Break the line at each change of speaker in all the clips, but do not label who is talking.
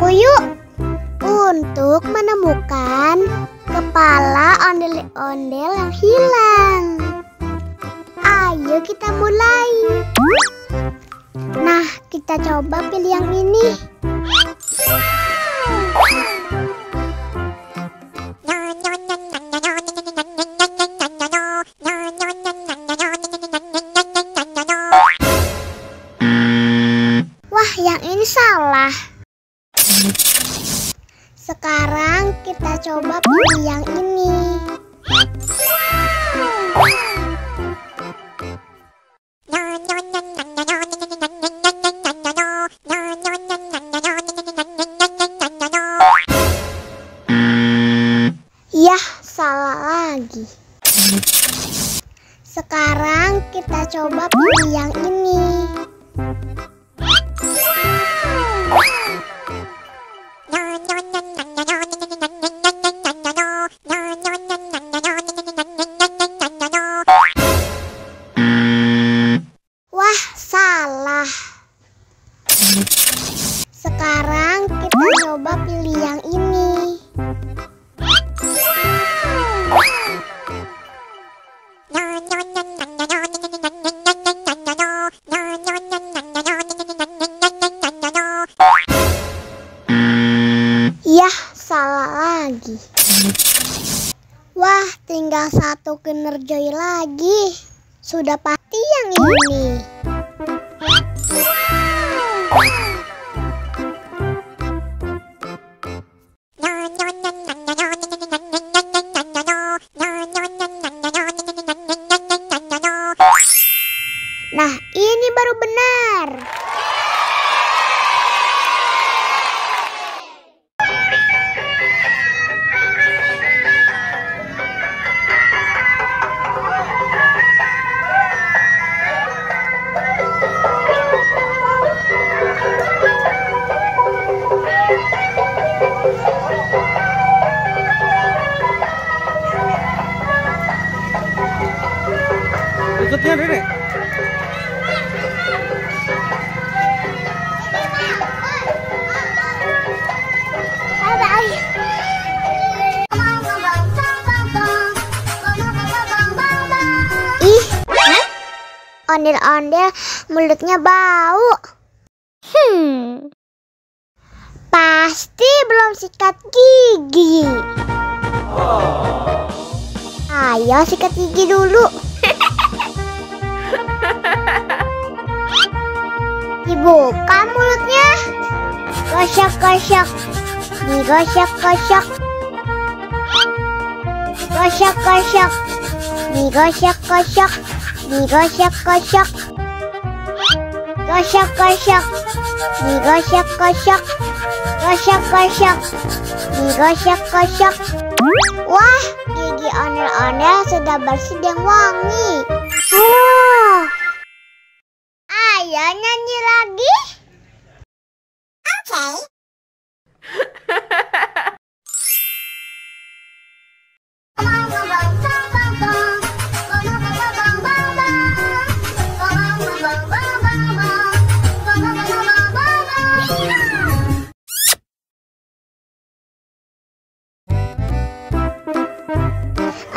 aku yuk untuk menemukan kepala ondel-ondel yang hilang. Ayo kita mulai. Nah, kita coba pilih yang ini. Wah, yang ini salah. Sekarang kita coba pilih yang ini. Yah, salah lagi. Sekarang kita coba pilih yang ini. Wah, salah. Sekarang kita coba pilih yang ini. Yah, salah lagi. Wah, tinggal satu Kinder-Joy lagi. Sudah pasti yang ini. Nah, ini baru benar.
Ikutnya Dede.
Ih, ondel-ondel mulutnya bau. Pasti belum sikat gigi. Ayo sikat gigi dulu. Dibuka mulutnya. Gosok-gosok. Digosok-gosok. Gosok-gosok. Digosok-gosok. Digosok-gosok. Gosok-gosok. Digosok-gosok. Gosok-gosok. Digosok-gosok. Wah, gigi ondel-ondel sudah bersih dan wangi. Ayo nyanyi lagi. Oke.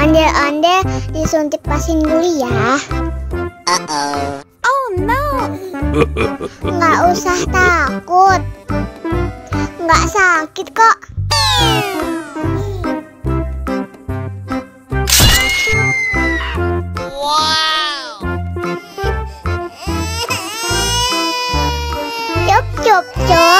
Ondel-ondel disuntik vaksin dulu ya. Oh no. Nggak usah takut. Nggak sakit kok. Cup cup cup.